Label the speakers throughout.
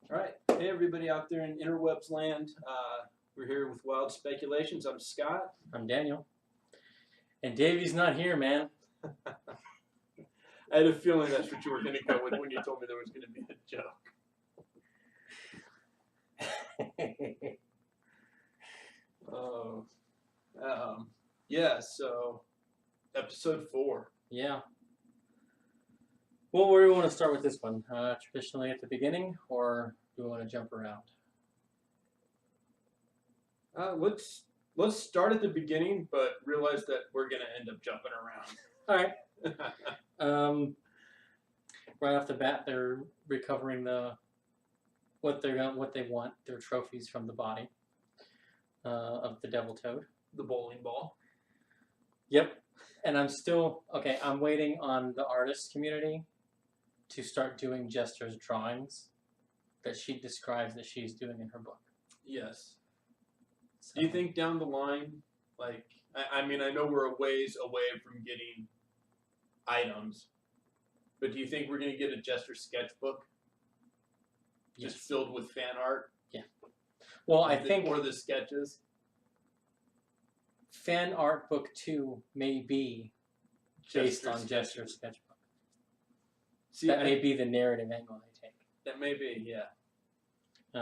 Speaker 1: All right. Hey, everybody out there in interwebs land. We're here with Wilde Speculations. I'm Scott.
Speaker 2: I'm Daniel. And Davey's not here, man.
Speaker 1: I had a feeling that's what you were going to go with when you told me there was going to be a joke. Yeah, so episode 4.
Speaker 2: Yeah. Well, where do we want to start with this one? Traditionally at the beginning, or do we want to jump around?
Speaker 1: Let's start at the beginning, but realize that we're going to end up jumping around.
Speaker 2: All right. Right off the bat, they're recovering what they want, their trophies from the body of the Devil Toad.
Speaker 1: The bowling ball.
Speaker 2: Yep. And I'm waiting on the artist community to start doing Jester's drawings that she describes that she's doing in her book.
Speaker 1: Yes.
Speaker 2: So,
Speaker 1: do you think down the line, like, I know we're a ways away from getting items, but do you think we're going to get a Jester sketchbook just filled with fan art?
Speaker 2: Yeah. Well, I think...
Speaker 1: Or the sketches?
Speaker 2: Fan art book 2 may be based on Jester's sketchbook. See, that may be the narrative angle they take.
Speaker 1: That may be, yeah.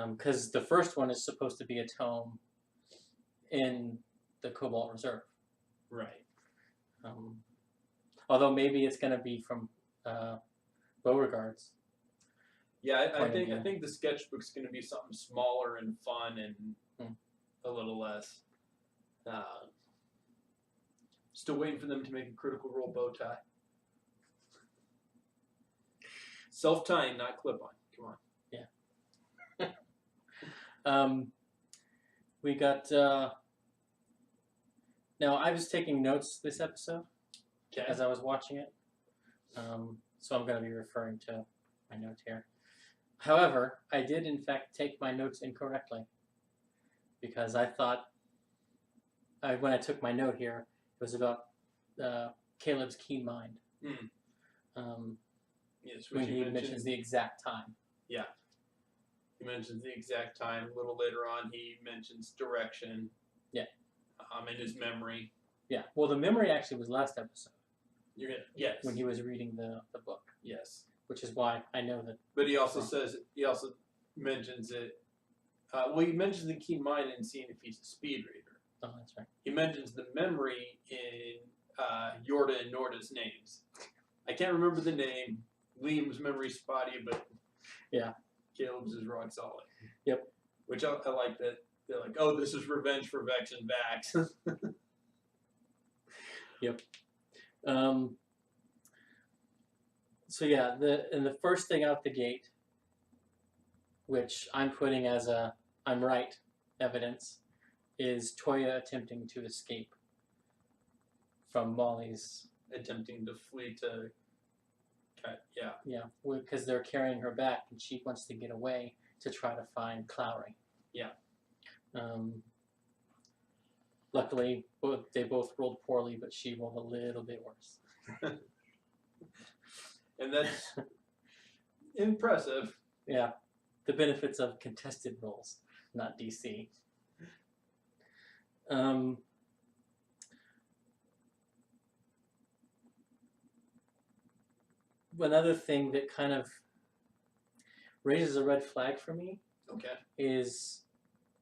Speaker 2: Because the first one is supposed to be a tome in the Cobalt Reserve.
Speaker 1: Right.
Speaker 2: Although maybe it's going to be from Beauregard's.
Speaker 1: Yeah, I think the sketchbook's going to be something smaller and fun and a little less. Still waiting for them to make a Critical Role bow tie. Self-tying, not clip-on. Come on.
Speaker 2: Yeah. We got... Now, I was taking notes this episode as I was watching it. So I'm going to be referring to my notes here. However, I did, in fact, take my notes incorrectly. Because I thought... when I took my note here, it was about Caleb's keen mind.
Speaker 1: Yes,
Speaker 2: when he mentions the exact time.
Speaker 1: Yeah. He mentions the exact time. A little later on, he mentions direction.
Speaker 2: Yeah.
Speaker 1: In his memory.
Speaker 2: Yeah. Well, the memory actually was last episode.
Speaker 1: Yes.
Speaker 2: When he was reading the book.
Speaker 1: Yes.
Speaker 2: Which is why I know that.
Speaker 1: But he also mentions it. He mentions the keen mind and seeing if he's a speed reader.
Speaker 2: Oh, that's right.
Speaker 1: He mentions the memory in Yorda and Norda's names. I can't remember the name. Liam's memory's spotty, but
Speaker 2: yeah,
Speaker 1: Caleb's is rock solid.
Speaker 2: Yep.
Speaker 1: Which I like that they're like, oh, this is revenge for Vex and Vax.
Speaker 2: Yep. So yeah, the first thing out the gate, which I'm putting as I'm right evidence, is Toya attempting to escape from Molly's.
Speaker 1: Attempting to flee to... Yeah.
Speaker 2: Yeah, because they're carrying her back, and she wants to get away to try to find Clowry.
Speaker 1: Yeah.
Speaker 2: Luckily, they both rolled poorly, but she rolled a little bit worse.
Speaker 1: And that's impressive.
Speaker 2: Yeah. The benefits of contested rolls, not DC. Another thing that kind of raises a red flag for me is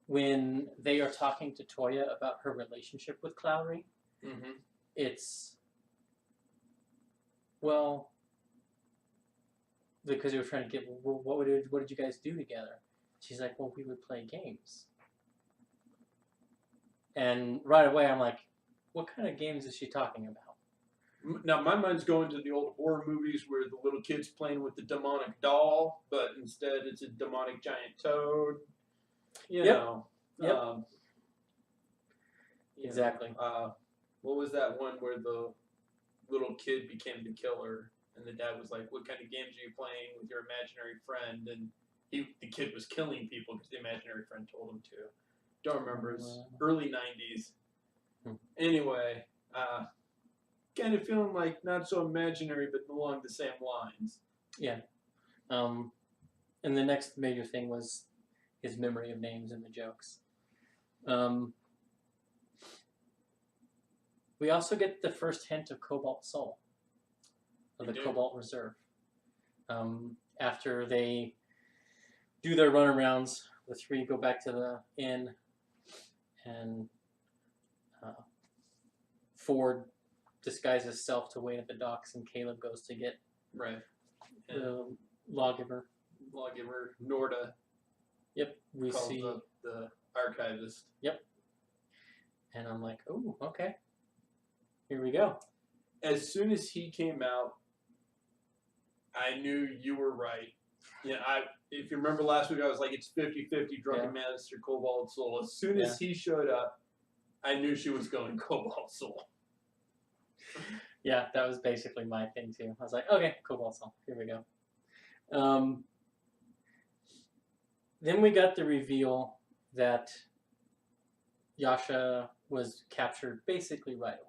Speaker 2: when they are talking to Toya about her relationship with Clowry.
Speaker 1: Mm-hmm.
Speaker 2: It's, well, because they were trying to get, well, what did you guys do together? She's like, well, we would play games. And right away I'm like, what kind of games is she talking about?
Speaker 1: Now, my mind's going to the old horror movies where the little kid's playing with the demonic doll, but instead it's a demonic giant toad. You know.
Speaker 2: Yep. Exactly.
Speaker 1: What was that one where the little kid became the killer, and the dad was like, what kind of games are you playing with your imaginary friend? And the kid was killing people because the imaginary friend told him to. Don't remember. It's early 90s. Anyway, kind of feeling like not so imaginary, but along the same lines.
Speaker 2: Yeah. And the next major thing was his memory of names and the jokes. We also get the first hint of Cobalt Soul, of the Cobalt Reserve. After they do their runarounds, the three go back to the inn, and Ford disguises himself to wait at the docks, and Caleb goes to get the lawgiver.
Speaker 1: Norda.
Speaker 2: Yep, we see
Speaker 1: the archivist.
Speaker 2: Yep. And I'm like, oh, okay. Here we go.
Speaker 1: As soon as he came out, I knew you were right. Yeah, if you remember last week, I was like, it's 50-50 Drunken Master, Cobalt Soul. As soon as he showed up, I knew she was going Cobalt Soul.
Speaker 2: Yeah, that was basically my thing too. I was like, okay, Cobalt Soul. Here we go. Then we got the reveal that Yasha was captured basically right away.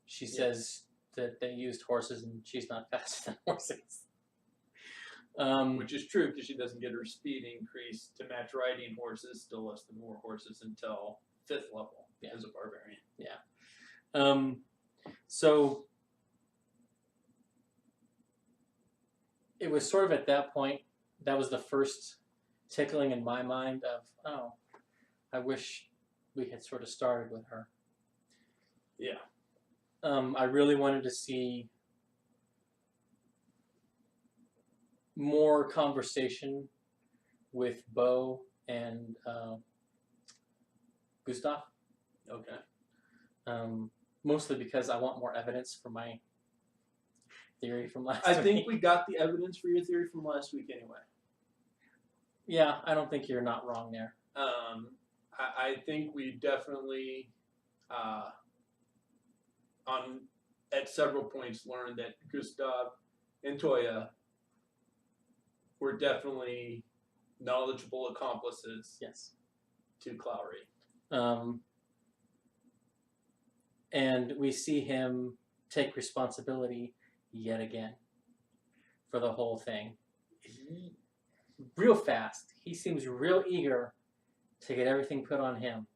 Speaker 2: She says that they used horses and she's not faster than horses.
Speaker 1: Which is true because she doesn't get her speed increase to match riding horses, still less than 4 horses until 5th level as a barbarian.
Speaker 2: Yeah. So it was sort of at that point, that was the first tickling in my mind of, oh, I wish we had sort of started with her.
Speaker 1: Yeah.
Speaker 2: I really wanted to see more conversation with Bo and Gustav.
Speaker 1: Okay.
Speaker 2: Mostly because I want more evidence for my theory from last week.
Speaker 1: I think we got the evidence for your theory from last week anyway.
Speaker 2: Yeah, I don't think you're not wrong there.
Speaker 1: I think we definitely, at several points, learned that Gustav and Toya were definitely knowledgeable accomplices.
Speaker 2: Yes.
Speaker 1: To Clowry.
Speaker 2: And we see him take responsibility yet again for the whole thing. Real fast. He seems real eager to get everything put on him.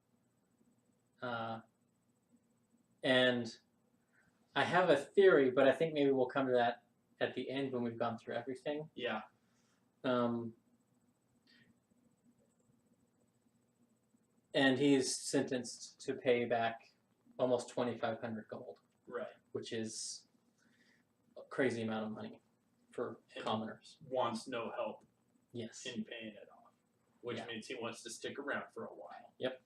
Speaker 2: And I have a theory, but I think maybe we'll come to that at the end when we've gone through everything.
Speaker 1: Yeah.
Speaker 2: And he's sentenced to pay back almost 2,500 gold.
Speaker 1: Right.
Speaker 2: Which is a crazy amount of money for commoners.
Speaker 1: Wants no help.
Speaker 2: Yes.
Speaker 1: In paying it off. Which means he wants to stick around for a while.
Speaker 2: Yep.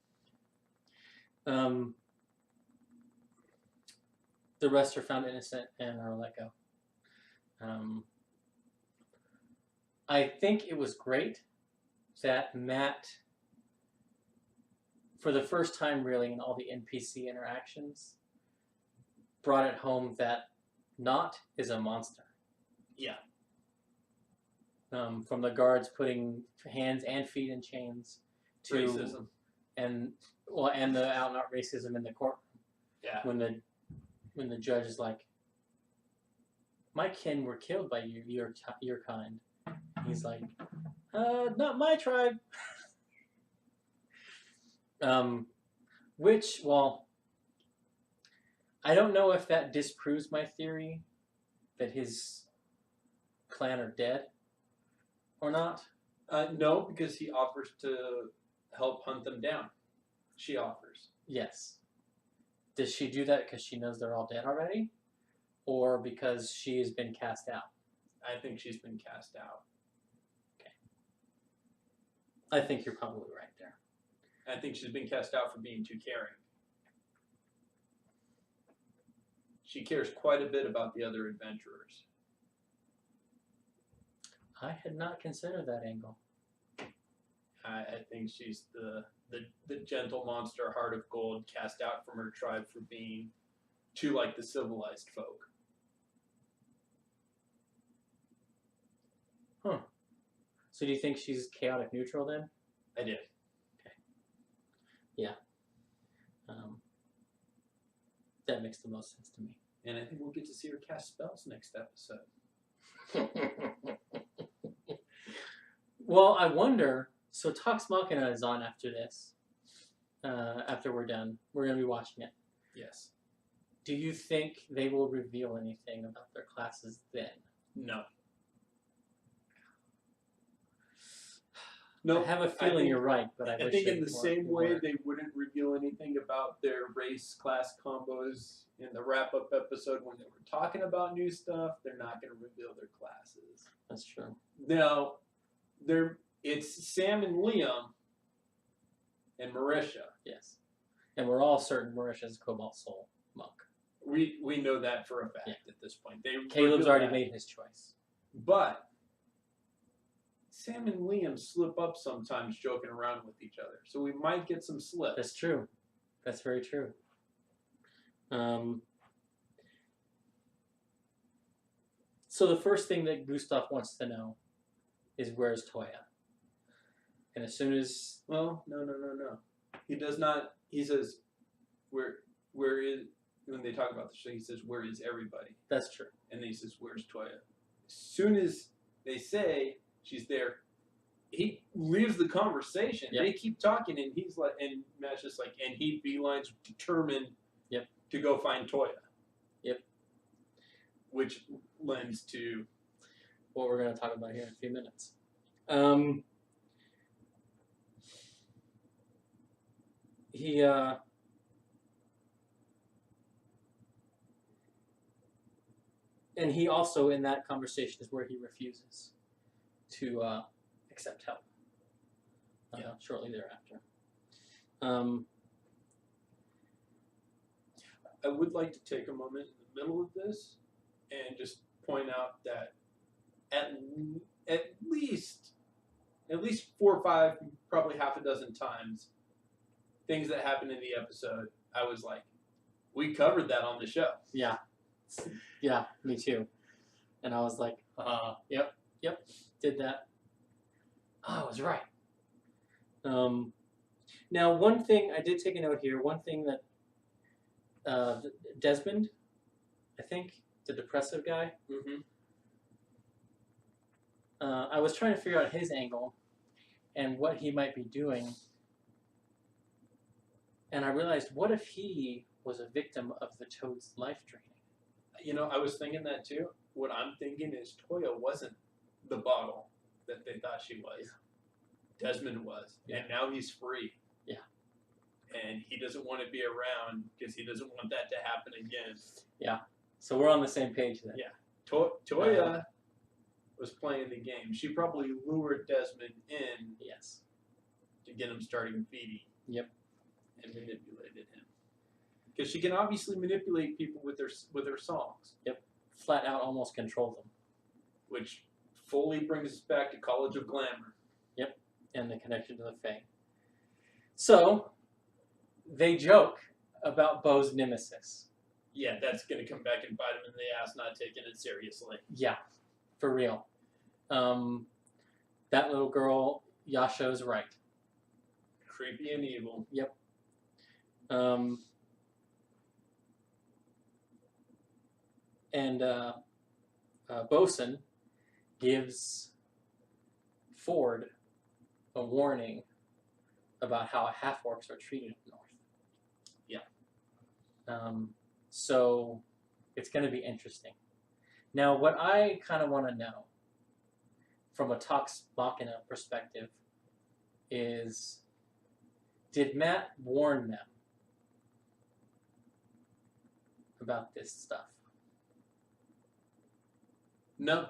Speaker 2: The rest are found innocent and are let go. I think it was great that Matt, for the first time really in all the NPC interactions, brought it home that Not is a monster.
Speaker 1: Yeah.
Speaker 2: From the guards putting hands and feet in chains to
Speaker 1: racism
Speaker 2: and the out and out racism in the court.
Speaker 1: Yeah.
Speaker 2: When the judge is like, my kin were killed by your kind. He's like, not my tribe. Which, well, I don't know if that disproves my theory that his clan are dead or not.
Speaker 1: No, because he offers to help hunt them down. She offers.
Speaker 2: Yes. Does she do that because she knows they're all dead already? Or because she has been cast out?
Speaker 1: I think she's been cast out.
Speaker 2: Okay. I think you're probably right there.
Speaker 1: I think she's been cast out for being too caring. She cares quite a bit about the other adventurers.
Speaker 2: I had not considered that angle.
Speaker 1: I think she's the gentle monster, heart of gold, cast out from her tribe for being too like the civilized folk.
Speaker 2: Huh. So do you think she's chaotic neutral then?
Speaker 1: I did.
Speaker 2: Okay. Yeah. That makes the most sense to me.
Speaker 1: And I think we'll get to see her cast spells next episode.
Speaker 2: Well, I wonder. So Talks Machnia is on after this. After we're done, we're gonna be watching it.
Speaker 1: Yes.
Speaker 2: Do you think they will reveal anything about their classes then?
Speaker 1: No. No.
Speaker 2: I have a feeling you're right, but I wish
Speaker 1: think in the
Speaker 2: more,
Speaker 1: same way they wouldn't reveal anything about their race class combos in the wrap-up episode when they were talking about new stuff. They're not going to reveal their classes.
Speaker 2: That's true.
Speaker 1: No, it's Sam and Liam and Marisha.
Speaker 2: Yes, and we're all certain Marisha's Cobalt Soul monk.
Speaker 1: We know that for a fact at this point.
Speaker 2: Caleb's already made his choice.
Speaker 1: But Sam and Liam slip up sometimes joking around with each other. So we might get some slips.
Speaker 2: That's true. That's very true. So the first thing that Gustav wants to know is where's Toya? And as soon as...
Speaker 1: Well, no. He does not... He says, where is... When they talk about the show, he says, where is everybody?
Speaker 2: That's true.
Speaker 1: And then he says, where's Toya? As soon as they say she's there, he leaves the conversation. Yep. They keep talking, and he's like, and Matt's just like, and he beelines determined to go find Toya.
Speaker 2: Yep.
Speaker 1: Which lends to
Speaker 2: what we're going to talk about here in a few minutes. And he also, in that conversation, is where he refuses to accept help. Shortly thereafter.
Speaker 1: I would like to take a moment in the middle of this and just point out that at least 4 or 5, probably half a dozen times, things that happened in the episode, I was like, we covered that on the show.
Speaker 2: Yeah. Yeah, me too. And I was like, yep, did that. Oh, I was right. Now, one thing, I did take a note here, one thing that Desmond, I think, the depressive guy, I was trying to figure out his angle and what he might be doing. And I realized, what if he was a victim of the Toad's life draining?
Speaker 1: You know, I was thinking that too. What I'm thinking is Toya wasn't the bottle that they thought she was. Yeah. Desmond was. Yeah. And now he's free.
Speaker 2: Yeah.
Speaker 1: And he doesn't want to be around because he doesn't want that to happen again.
Speaker 2: Yeah. So we're on the same page then.
Speaker 1: Yeah. Toya was playing the game. She probably lured Desmond in.
Speaker 2: Yes.
Speaker 1: To get him starting feeding.
Speaker 2: Yep.
Speaker 1: And manipulated him. Because she can obviously manipulate people with her songs.
Speaker 2: Yep. Flat out almost control them.
Speaker 1: Which fully brings us back to College of Glamour.
Speaker 2: Yep. And the connection to the Fae. So, they joke about Bo's nemesis.
Speaker 1: Yeah, that's going to come back and bite him in the ass not taking it seriously.
Speaker 2: Yeah. For real. That little girl, Yasho's right.
Speaker 1: Creepy and evil.
Speaker 2: Yep. And Bosun gives Ford a warning about how half-orcs are treated up north.
Speaker 1: Yeah.
Speaker 2: So it's going to be interesting. Now, what I kind of want to know from a Talks Machnia perspective is, did Matt warn them about this stuff?
Speaker 1: No.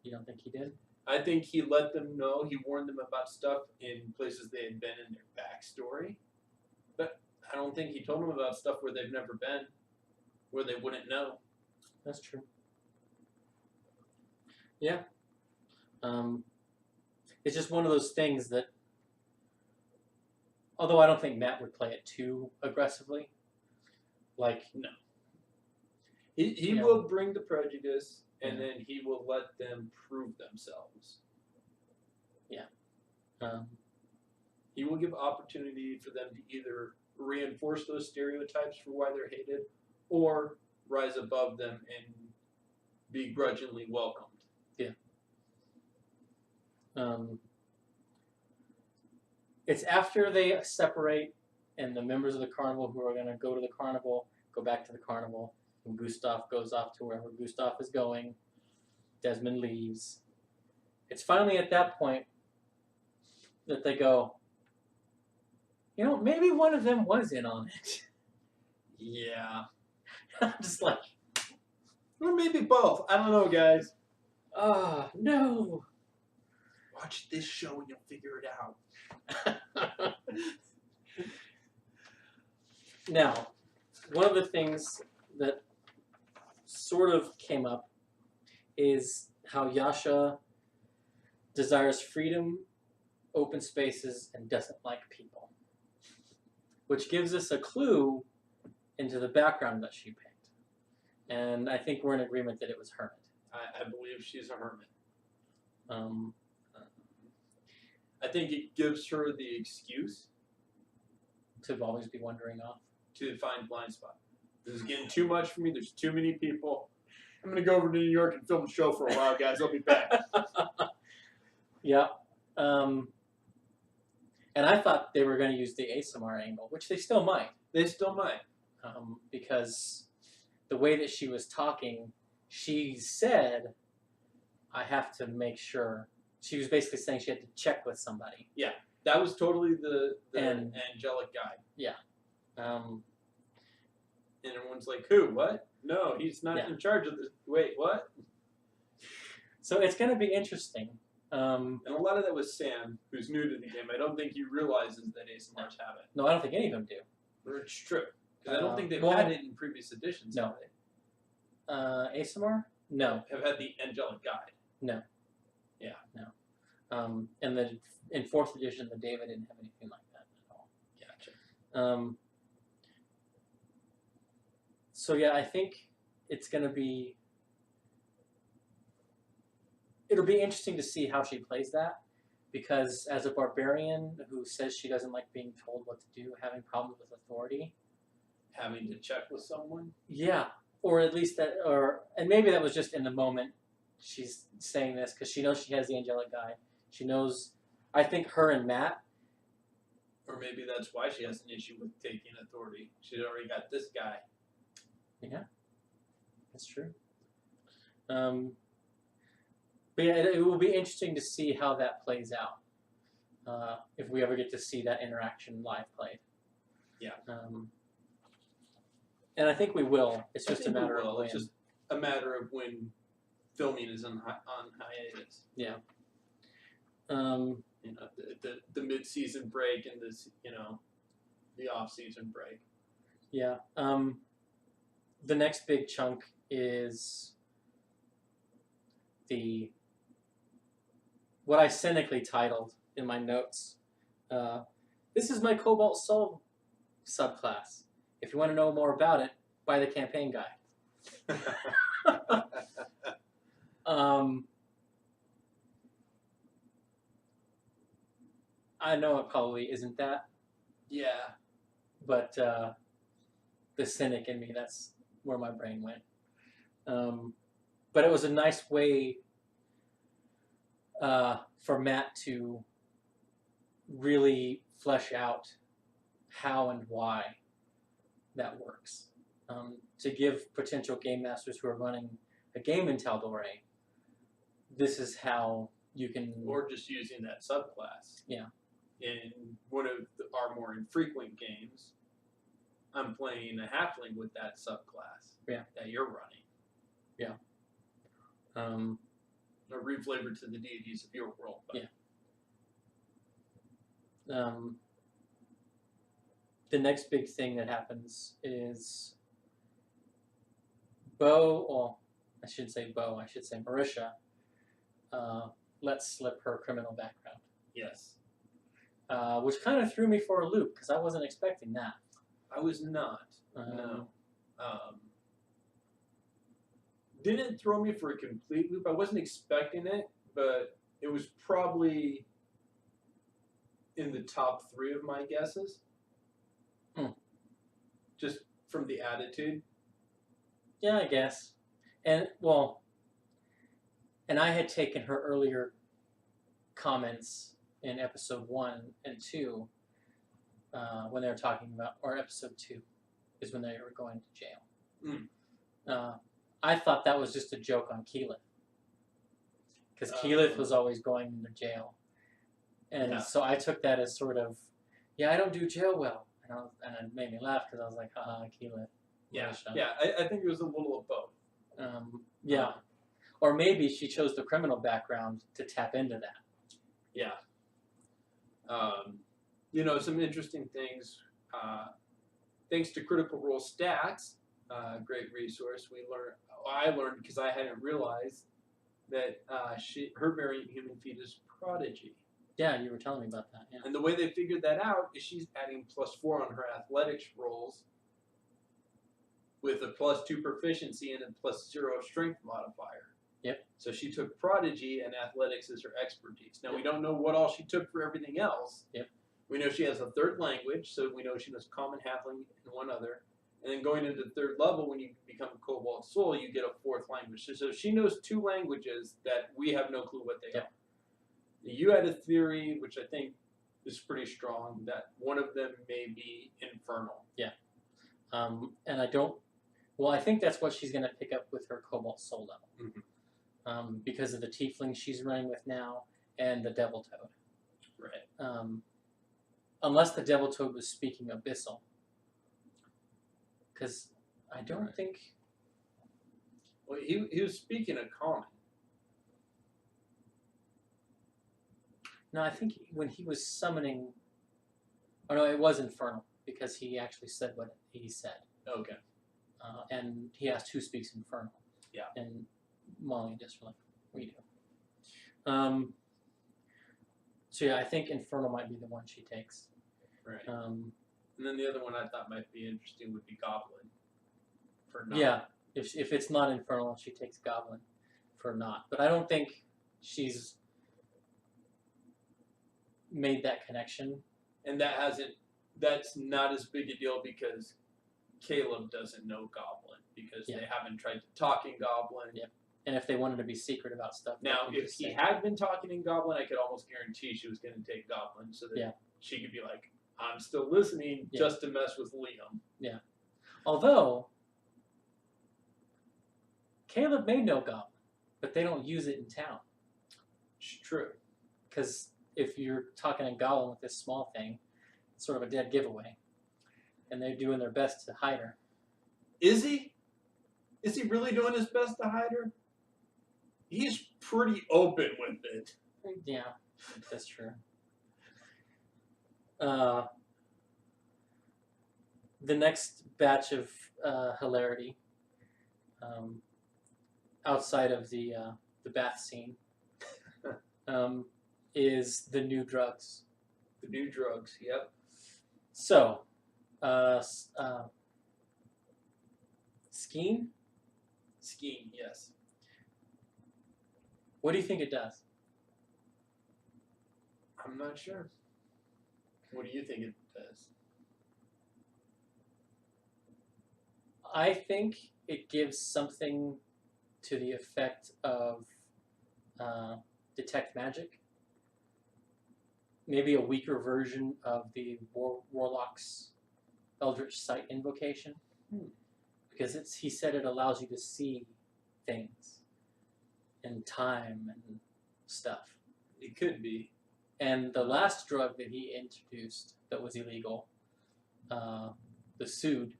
Speaker 2: You don't think he did?
Speaker 1: I think he let them know. He warned them about stuff in places they had been in their backstory. But I don't think he told them about stuff where they've never been, where they wouldn't know.
Speaker 2: That's true. Yeah. It's just one of those things that, although I don't think Matt would play it too aggressively, like...
Speaker 1: No. He will bring the prejudice, and then he will let them prove themselves.
Speaker 2: Yeah.
Speaker 1: He will give opportunity for them to either reinforce those stereotypes for why they're hated, or rise above them and be grudgingly welcomed.
Speaker 2: Yeah. It's after they separate, and the members of the carnival who are going to go to the carnival go back to the carnival, and Gustav goes off to wherever Gustav is going. Desmond leaves. It's finally at that point that they go, you know, maybe one of them was in on it.
Speaker 1: Yeah.
Speaker 2: I'm just like,
Speaker 1: or maybe both. I don't know, guys.
Speaker 2: No.
Speaker 1: Watch this show and you'll figure it out.
Speaker 2: Now, one of the things that sort of came up is how Yasha desires freedom, open spaces, and doesn't like people. Which gives us a clue into the background that she picked. And I think we're in agreement that it was Hermit.
Speaker 1: I believe she's a hermit. I think it gives her the excuse
Speaker 2: to always be wandering off.
Speaker 1: To find blind spot. This is getting too much for me. There's too many people. I'm going to go over to New York and film a show for a while, guys. I'll be back.
Speaker 2: Yeah. And I thought they were going to use the ASMR angle, which they still might.
Speaker 1: They still might.
Speaker 2: Because the way that she was talking, she said, I have to make sure. She was basically saying she had to check with somebody.
Speaker 1: Yeah. That was totally the angelic guy.
Speaker 2: Yeah.
Speaker 1: And everyone's like, who? What? No, he's not in charge of this. Wait, what?
Speaker 2: So it's going to be interesting.
Speaker 1: And a lot of that was Sam, who's new to the game. I don't think he realizes that ASMRs have it.
Speaker 2: No, I don't think any of them do.
Speaker 1: Or it's true. Because I don't think they've had it in previous editions.
Speaker 2: No. ASMR? No.
Speaker 1: Have had the angelic guide.
Speaker 2: No.
Speaker 1: Yeah.
Speaker 2: No. And then in 4th edition, the David didn't have anything like that at all.
Speaker 1: Gotcha.
Speaker 2: So yeah, I think it's going to be... It'll be interesting to see how she plays that, because as a barbarian who says she doesn't like being told what to do, having problems with authority,
Speaker 1: having to check with someone,
Speaker 2: yeah, or at least that, and maybe that was just in the moment she's saying this because she knows she has the angelic guide. She knows. I think her and Matt,
Speaker 1: or maybe that's why she has an issue with taking authority. She's already got this guy.
Speaker 2: Yeah, that's true. But yeah, it will be interesting to see how that plays out. If we ever get to see that interaction live played.
Speaker 1: Yeah.
Speaker 2: And I think we will. It's just a matter of when.
Speaker 1: It's just a matter of when filming is on hiatus.
Speaker 2: Yeah.
Speaker 1: You know, the mid-season break and this, you know, the off-season break.
Speaker 2: Yeah. The next big chunk is what I cynically titled in my notes. This is my Cobalt Soul subclass. If you want to know more about it, buy the campaign guide. I know it probably isn't that.
Speaker 1: Yeah.
Speaker 2: But the cynic in me, that's where my brain went. But it was a nice way for Matt to really flesh out how and why that works. To give potential game masters who are running a game in Tal'Dorei, this is how you can...
Speaker 1: Or just using that subclass.
Speaker 2: Yeah.
Speaker 1: In one of our more infrequent games, I'm playing a halfling with that subclass that you're running.
Speaker 2: Yeah.
Speaker 1: A reflavor to the deities of your world. But.
Speaker 2: Yeah. The next big thing that happens is I should say Marisha lets slip her criminal background.
Speaker 1: Yes.
Speaker 2: Which kind of threw me for a loop, because I wasn't expecting that.
Speaker 1: I was not. No. Didn't throw me for a complete loop. I wasn't expecting it, but it was probably in the top 3 of my guesses. Just from the attitude.
Speaker 2: Yeah, I guess. And I had taken her earlier comments in episode 1 and 2 when they were talking about, or episode 2 is when they were going to jail. I thought that was just a joke on Keyleth. Because Keyleth was always going into jail. And so I took that as sort of, I don't do jail well. And it made me laugh because I was like, haha, Keyleth.
Speaker 1: I think it was a little of both.
Speaker 2: Or maybe she chose the criminal background to tap into that.
Speaker 1: Yeah. Some interesting things. Thanks to Critical Role Stats, great resource, I learned because I hadn't realized that her variant human feat is Prodigy.
Speaker 2: Yeah, you were telling me about that. Yeah.
Speaker 1: And the way they figured that out is she's adding +4 on her athletics rolls with a +2 proficiency and a +0 strength modifier.
Speaker 2: Yep.
Speaker 1: So she took Prodigy and athletics as her expertise. Now, we don't know what all she took for everything else.
Speaker 2: Yep.
Speaker 1: We know she has a 3rd language, so we know she knows Common, Halfling, and one other. And then going into the 3rd level, when you become a Cobalt Soul, you get a 4th language. So she knows 2 languages that we have no clue what they are. You had a theory, which I think is pretty strong, that one of them may be Infernal.
Speaker 2: Yeah. And I think that's what she's going to pick up with her Cobalt Soul level.
Speaker 1: Mm-hmm.
Speaker 2: Because of the Tiefling she's running with now and the Devil Toad.
Speaker 1: Right.
Speaker 2: Unless the Devil Toad was speaking Abyssal. Because I don't think...
Speaker 1: Well, he was speaking a Common.
Speaker 2: No, I think when he was summoning... Oh, no, it was Infernal, because he actually said what he said.
Speaker 1: Okay.
Speaker 2: And he asked who speaks Infernal.
Speaker 1: Yeah.
Speaker 2: And Molly just like, we do. So yeah, I think Infernal might be the one she takes.
Speaker 1: Right. And then the other one I thought might be interesting would be Goblin. For not.
Speaker 2: Yeah, if it's not Infernal, she takes Goblin for not. But I don't think she's made that connection.
Speaker 1: And that's not as big a deal because Caleb doesn't know Goblin because they haven't tried to talk in Goblin.
Speaker 2: Yeah. And if they wanted to be secret about stuff.
Speaker 1: Now, if he had been talking in Goblin, I could almost guarantee she was going to take Goblin so that she could be like, I'm still listening just to mess with Liam.
Speaker 2: Yeah. Although, Caleb may know Goblin, but they don't use it in town.
Speaker 1: It's true.
Speaker 2: Because if you're talking in Goblin with this small thing, it's sort of a dead giveaway. And they're doing their best to hide her.
Speaker 1: Is he? Is he really doing his best to hide her? He's pretty open with it.
Speaker 2: Yeah, that's true. The next batch of hilarity, outside of the bath scene, is the new drugs.
Speaker 1: The new drugs, yep.
Speaker 2: So, Skeen?
Speaker 1: Skeen, yes.
Speaker 2: What do you think it does?
Speaker 1: I'm not sure. What do you think it does?
Speaker 2: I think it gives something to the effect of Detect Magic. Maybe a weaker version of the Warlock's Eldritch Sight invocation. Because he said it allows you to see things and time and stuff.
Speaker 1: It could be.
Speaker 2: And the last drug that he introduced that was illegal, the Sood,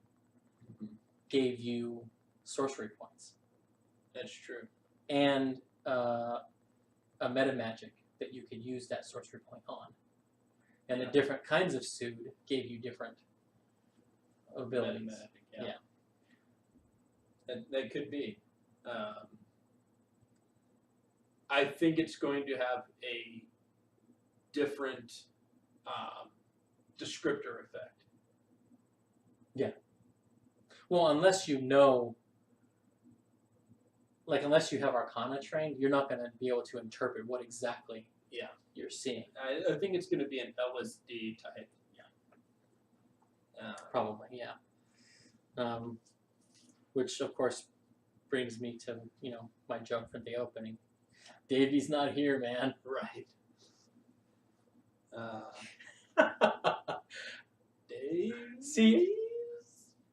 Speaker 2: gave you sorcery points.
Speaker 1: That's true.
Speaker 2: And a meta magic that you could use that sorcery point on. And the different kinds of Sood gave you different abilities.
Speaker 1: Meta magic, That could be. I think it's going to have a different descriptor effect.
Speaker 2: Yeah. Well, unless you know, unless you have Arcana trained, you're not going to be able to interpret what exactly you're seeing.
Speaker 1: I think it's going to be an LSD type.
Speaker 2: Probably, yeah. Which, of course, brings me to, my joke for the opening. Davey's not here, man.
Speaker 1: Right. Dave?
Speaker 2: See,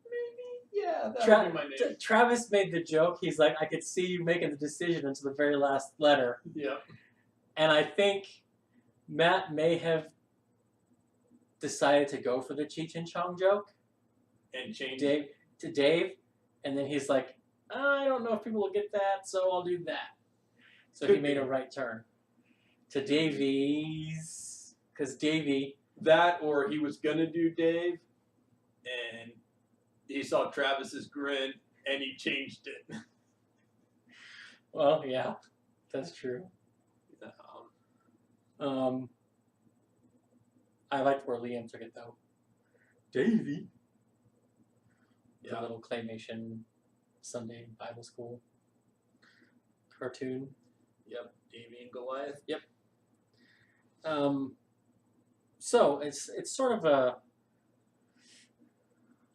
Speaker 1: maybe? Yeah, that would be my name.
Speaker 2: Travis made the joke. He's like, I could see you making the decision until the very last letter.
Speaker 1: Yeah.
Speaker 2: And I think Matt may have decided to go for the Cheech and Chong joke.
Speaker 1: And change
Speaker 2: Dave. And then he's like, I don't know if people will get that, so I'll do that. So he made a right turn to Davies, because Davey.
Speaker 1: That, or he was gonna do Dave, and he saw Travis's grin, and he changed it.
Speaker 2: Well, yeah, that's true. I liked where Liam took it though. Davey.
Speaker 1: Yeah.
Speaker 2: The little claymation Sunday Bible school cartoon.
Speaker 1: Yep, Davey and Goliath.
Speaker 2: Yep. So it's sort of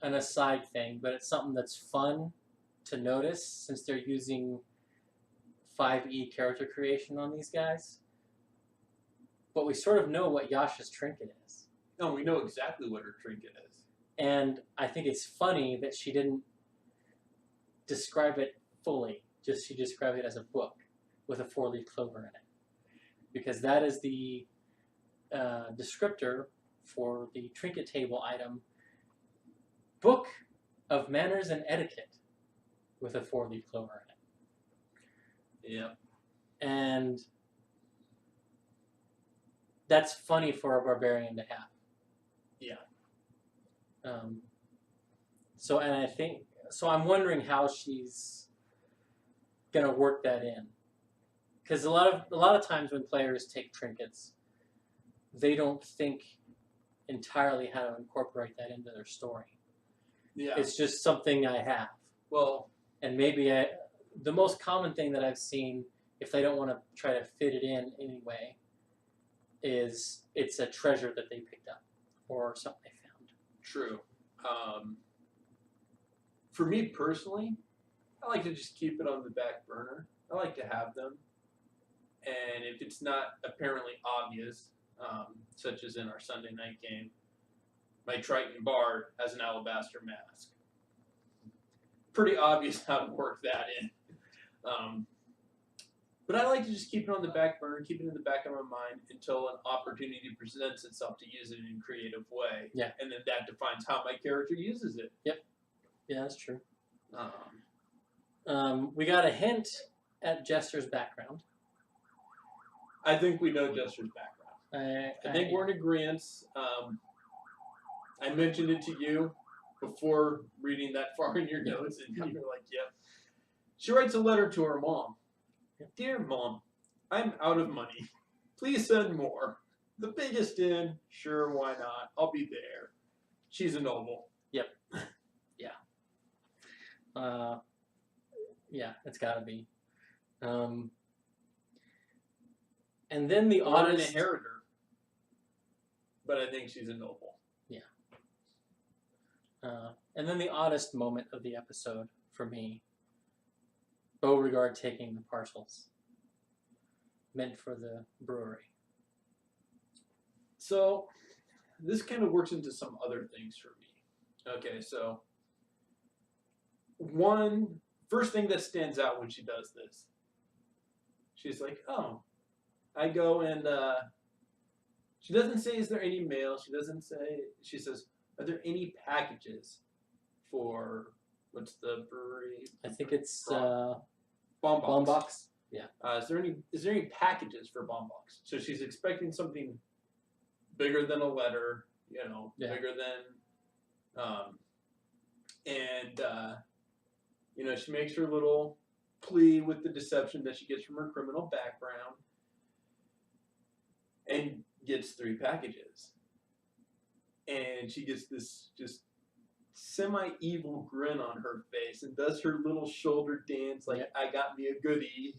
Speaker 2: an aside thing, but it's something that's fun to notice since they're using 5e character creation on these guys. But we sort of know what Yasha's trinket is.
Speaker 1: No, we know exactly what her trinket is.
Speaker 2: And I think it's funny that she didn't describe it fully. She described it as a book with a 4-leaf clover in it. Because that is the descriptor for the trinket table item, Book of Manners and Etiquette, with a 4-leaf clover in it.
Speaker 1: Yep.
Speaker 2: And that's funny for a barbarian to have.
Speaker 1: Yeah.
Speaker 2: So I'm wondering how she's gonna work that in, because a lot of times when players take trinkets, they don't think entirely how to incorporate that into their story.
Speaker 1: Yeah.
Speaker 2: It's just something I have.
Speaker 1: Well,
Speaker 2: and maybe the most common thing that I've seen, if they don't want to try to fit it in anyway, is it's a treasure that they picked up or something they found.
Speaker 1: True. For me personally, I like to just keep it on the back burner. I like to have them. And if it's not apparently obvious, such as in our Sunday night game, my Triton Bard has an alabaster mask. Pretty obvious how to work that in. But I like to just keep it on the back burner, keep it in the back of my mind until an opportunity presents itself to use it in a creative way.
Speaker 2: Yeah.
Speaker 1: And then that defines how my character uses it.
Speaker 2: Yep. Yeah, that's true. We got a hint at Jester's background.
Speaker 1: I think we know Jester's background. I think we're in agreement. I mentioned it to you before reading that far in your notes, and you were like, yep. She writes a letter to her mom. Dear Mom, I'm out of money. Please send more. The biggest in, sure, why not? I'll be there. She's a noble.
Speaker 2: Yep. Yeah. Yeah, it's gotta be. And then the oddest...
Speaker 1: an inheritor. But I think she's a noble.
Speaker 2: Yeah. And then the oddest moment of the episode for me, Beauregard taking the parcels meant for the brewery.
Speaker 1: So this kind of works into some other things for me. Okay, so first thing that stands out when she does this, she's like, oh, I go and she doesn't say, is there any mail? She doesn't say, she says, are there any packages for, what's the brewery?
Speaker 2: I think it's
Speaker 1: Bombox.
Speaker 2: Yeah.
Speaker 1: Is there any packages for Bombox? So she's expecting something bigger than a letter, bigger than, she makes her little plea with the deception that she gets from her criminal background, and gets 3 packages, and she gets this just semi-evil grin on her face and does her little shoulder dance like, I got me a goodie,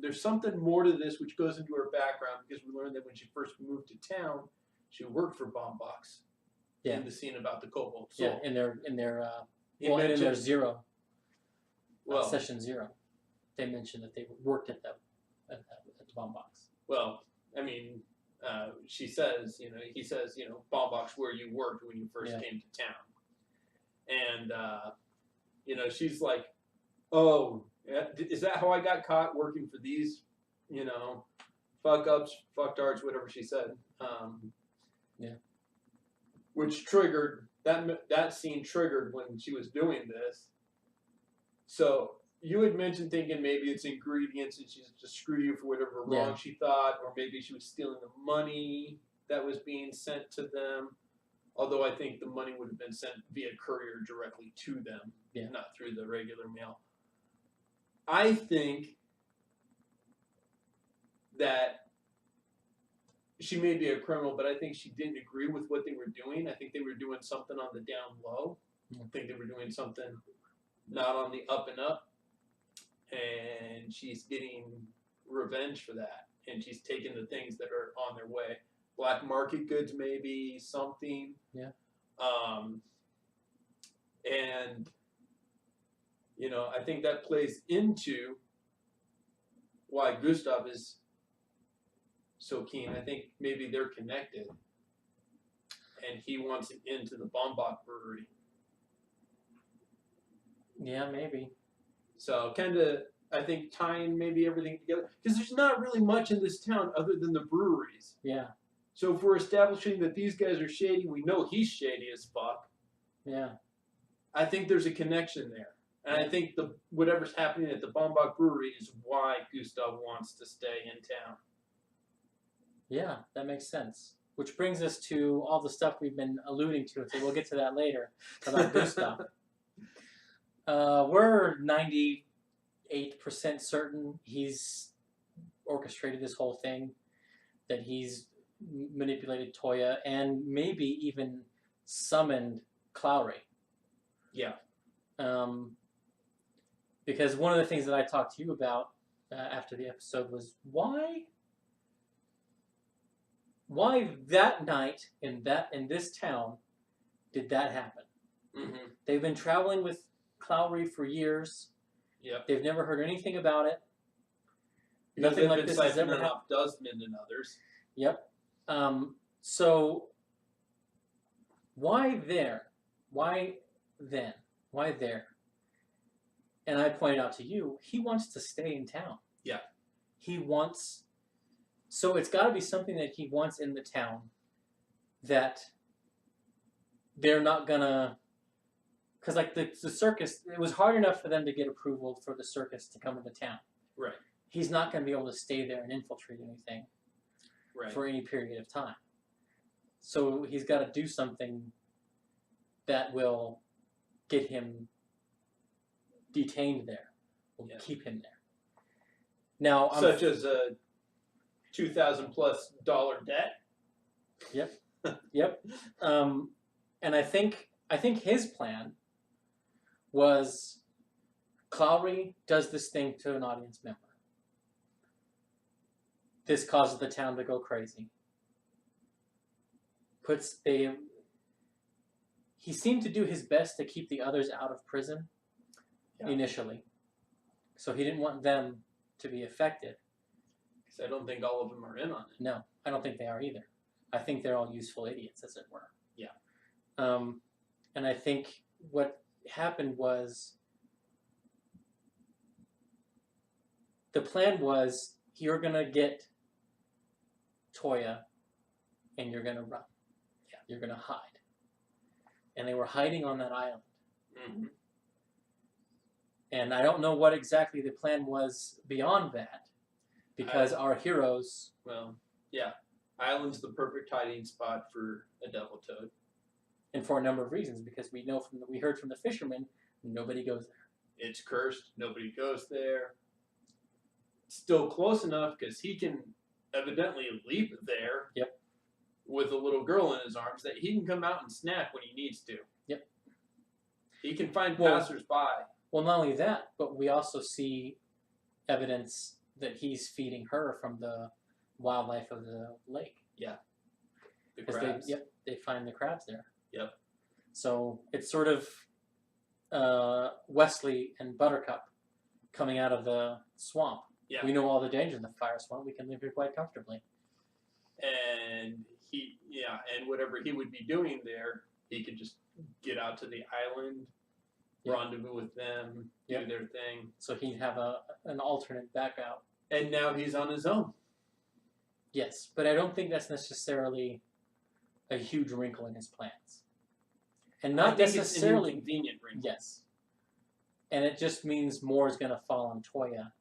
Speaker 1: There's something more to this which goes into her background, because we learned that when she first moved to town, she worked for Bombox.
Speaker 2: Yeah.
Speaker 1: In the scene about the Cobalt Soul.
Speaker 2: Yeah, in their zero. Session 0. They mentioned that they worked at the Bombox.
Speaker 1: Well, I mean, she says, he says, Bombach's where you worked when you first came to town. And, she's like, oh, is that how I got caught working for these, fuck-ups, fucktards, whatever she said. Which triggered, that scene triggered when she was doing this. So you had mentioned thinking maybe it's ingredients and she's just screw you for whatever wrong she thought, or maybe she was stealing the money that was being sent to them. Although I think the money would have been sent via courier directly to them, not through the regular mail. I think that she may be a criminal, but I think she didn't agree with what they were doing. I think they were doing something on the down low. I think they were doing something not on the up and up. And she's getting revenge for that. And she's taking the things that are on their way. Black market goods, maybe, something.
Speaker 2: Yeah.
Speaker 1: And, I think that plays into why Gustav is so keen. I think maybe they're connected. And he wants it into the Bombach brewery.
Speaker 2: Yeah, maybe.
Speaker 1: So kind of, I think, tying maybe everything together. Because there's not really much in this town other than the breweries.
Speaker 2: Yeah.
Speaker 1: So if we're establishing that these guys are shady, we know he's shady as fuck.
Speaker 2: Yeah.
Speaker 1: I think there's a connection there. And I think whatever's happening at the Bombach brewery is why Gustav wants to stay in town.
Speaker 2: Yeah, that makes sense. Which brings us to all the stuff we've been alluding to. So we'll get to that later about Gustav. We're 98% certain he's orchestrated this whole thing, that he's manipulated Toya and maybe even summoned Clowry.
Speaker 1: Yeah.
Speaker 2: Because one of the things that I talked to you about after the episode was why that night in this town did that happen?
Speaker 1: Mm-hmm.
Speaker 2: They've been traveling with Clowry for years.
Speaker 1: Yep.
Speaker 2: They've never heard anything about it.
Speaker 1: Because
Speaker 2: Nothing
Speaker 1: they've
Speaker 2: like
Speaker 1: been
Speaker 2: this has ever
Speaker 1: siphoning
Speaker 2: happened.
Speaker 1: off Desmond and others.
Speaker 2: Yep. So why there? Why then? Why there? And I pointed out to you, he wants to stay in town.
Speaker 1: Yeah.
Speaker 2: He wants... So it's got to be something that he wants in the town that they're not going to... Because like the circus, it was hard enough for them to get approval for the circus to come into town.
Speaker 1: Right.
Speaker 2: He's not going to be able to stay there and infiltrate anything for any period of time. So he's got to do something that will get him detained there, will keep him there. Now,
Speaker 1: such as a $2,000+ debt.
Speaker 2: Yep, yep. And I think his plan was Clowry does this thing to an audience member. This causes the town to go crazy. He seemed to do his best to keep the others out of prison initially. So he didn't want them to be affected.
Speaker 1: Because I don't think all of them are in on it.
Speaker 2: No, I don't think they are either. I think they're all useful idiots, as it were.
Speaker 1: Yeah.
Speaker 2: And I think what happened was the plan was you're going to get Toya and you're going to run. Yeah. You're going to hide. And they were hiding on that island.
Speaker 1: Mm-hmm.
Speaker 2: And I don't know what exactly the plan was beyond that, because our heroes...
Speaker 1: Well, yeah. Island's the perfect hiding spot for a devil toad.
Speaker 2: And for a number of reasons, because we heard from the fishermen, nobody goes there.
Speaker 1: It's cursed. Nobody goes there. Still close enough because he can evidently leap there.
Speaker 2: Yep.
Speaker 1: With a little girl in his arms that he can come out and snap when he needs to.
Speaker 2: Yep.
Speaker 1: He can find passers-by.
Speaker 2: Well, not only that, but we also see evidence that he's feeding her from the wildlife of the lake.
Speaker 1: Yeah. The crabs.
Speaker 2: They find the crabs there.
Speaker 1: Yep.
Speaker 2: So it's sort of Wesley and Buttercup coming out of the swamp.
Speaker 1: Yeah.
Speaker 2: We know all the dangers in the fire swamp. We can live here quite comfortably.
Speaker 1: and and whatever he would be doing there, he could just get out to the island, rendezvous with them, do their thing.
Speaker 2: So he'd have an alternate back out.
Speaker 1: And now he's on his own.
Speaker 2: Yes, but I don't think that's necessarily a huge wrinkle in his plans. And not necessarily
Speaker 1: it's an inconvenient wrinkle.
Speaker 2: Yes. And it just means more is going to fall on Toya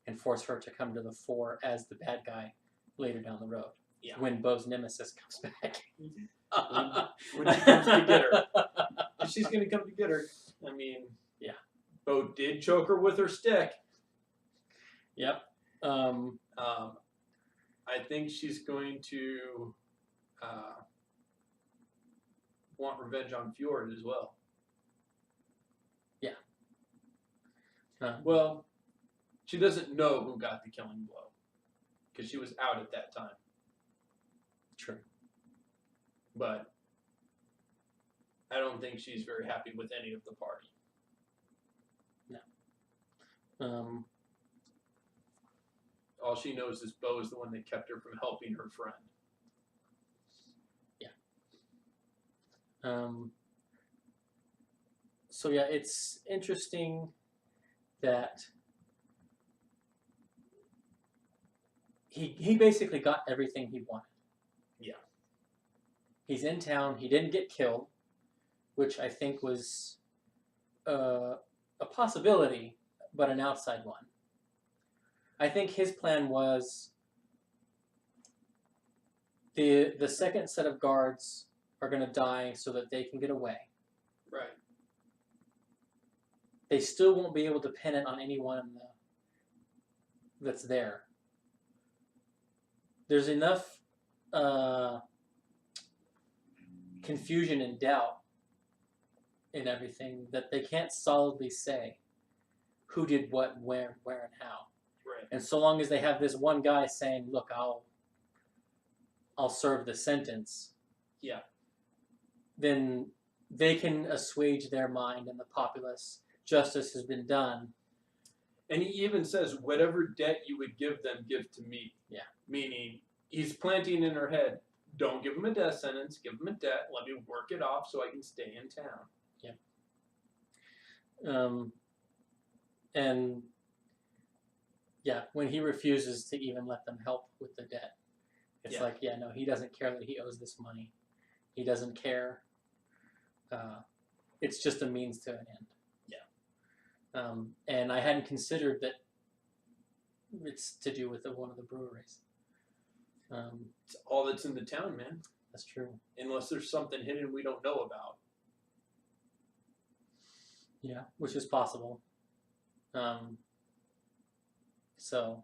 Speaker 2: and force her to come to the fore as the bad guy later down the road.
Speaker 1: Yeah.
Speaker 2: When Bo's nemesis comes back.
Speaker 1: when she comes to get her. She's going to come to get her. I mean,
Speaker 2: yeah.
Speaker 1: Bo did choke her with her stick.
Speaker 2: Yep.
Speaker 1: I think she's going to want revenge on Fjord as well.
Speaker 2: Yeah.
Speaker 1: Well, she doesn't know who got the killing blow because she was out at that time.
Speaker 2: True.
Speaker 1: But I don't think she's very happy with any of the party.
Speaker 2: No.
Speaker 1: All she knows is Bo is the one that kept her from helping her friend.
Speaker 2: Yeah. So yeah, it's interesting that he basically got everything he wanted.
Speaker 1: Yeah.
Speaker 2: He's in town. He didn't get killed, which I think was a possibility, but an outside one. I think his plan was the second set of guards are going to die so that they can get away.
Speaker 1: Right.
Speaker 2: They still won't be able to pin it on anyone that's there. There's enough confusion and doubt in everything that they can't solidly say who did what, where, and how.
Speaker 1: Right.
Speaker 2: And so long as they have this one guy saying, "Look, I'll serve the sentence,"
Speaker 1: yeah,
Speaker 2: then they can assuage their mind and the populace. Justice has been done.
Speaker 1: And he even says, "Whatever debt you would give them, give to me."
Speaker 2: Yeah.
Speaker 1: Meaning, he's planting in her head, don't give him a death sentence, give him a debt, let me work it off so I can stay in town.
Speaker 2: Yeah. And yeah, when he refuses to even let them help with the debt, it's like, yeah, no, he doesn't care that he owes this money. He doesn't care. It's just a means to an end.
Speaker 1: Yeah.
Speaker 2: And I hadn't considered that it's to do with one of the breweries.
Speaker 1: It's all that's in the town, man.
Speaker 2: That's true.
Speaker 1: Unless there's something hidden we don't know about.
Speaker 2: Yeah, which is possible. So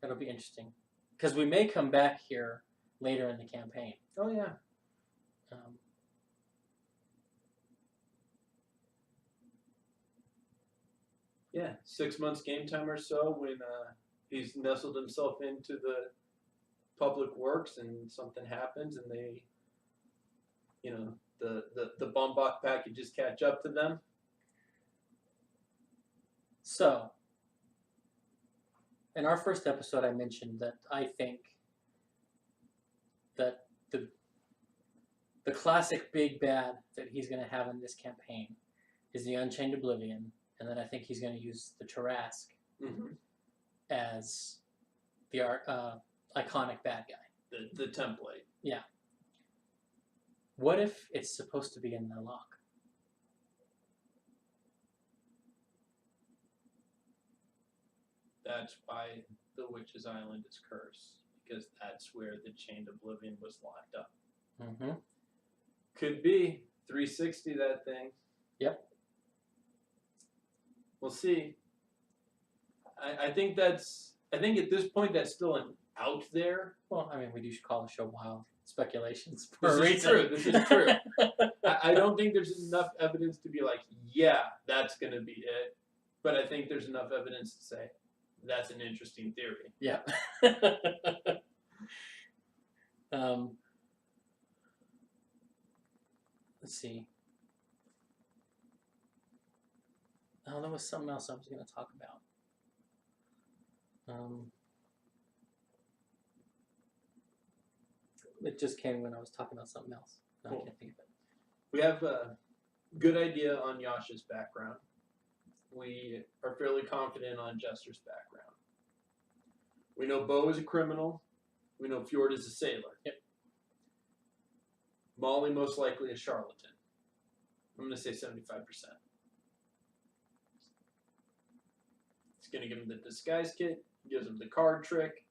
Speaker 2: that'll be interesting. Because we may come back here later in the campaign.
Speaker 1: Oh, yeah. Yeah, 6 months game time or so when he's nestled himself into the public works and something happens and they, the Bombach packages catch up to them.
Speaker 2: So, in our first episode, I mentioned that I think that the classic big bad that he's going to have in this campaign is the Unchained Oblivion, and then I think he's going to use the Tarask as the iconic bad guy.
Speaker 1: The template.
Speaker 2: Yeah. What if it's supposed to be in the lock?
Speaker 1: That's why the Witch's Island is cursed, because that's where the Chained Oblivion was locked up.
Speaker 2: Mm-hmm.
Speaker 1: Could be 360 that thing.
Speaker 2: Yep.
Speaker 1: We'll see. I think at this point that's still an out there.
Speaker 2: Well, I mean, we do call the show Wilde Speculations.
Speaker 1: This is true. I don't think there's enough evidence to be like, yeah, that's going to be it. But I think there's enough evidence to say that's an interesting theory.
Speaker 2: Yeah. Let's see. Oh, there was something else I was going to talk about. It just came when I was talking about something else. No,
Speaker 1: Cool.
Speaker 2: I can't think of it.
Speaker 1: We have a good idea on Yasha's background. We are fairly confident on Jester's background. We know Bo is a criminal. We know Fjord is a sailor.
Speaker 2: Yep.
Speaker 1: Molly most likely a charlatan. I'm going to say 75%. It's going to give him the disguise kit. Gives him the card trick.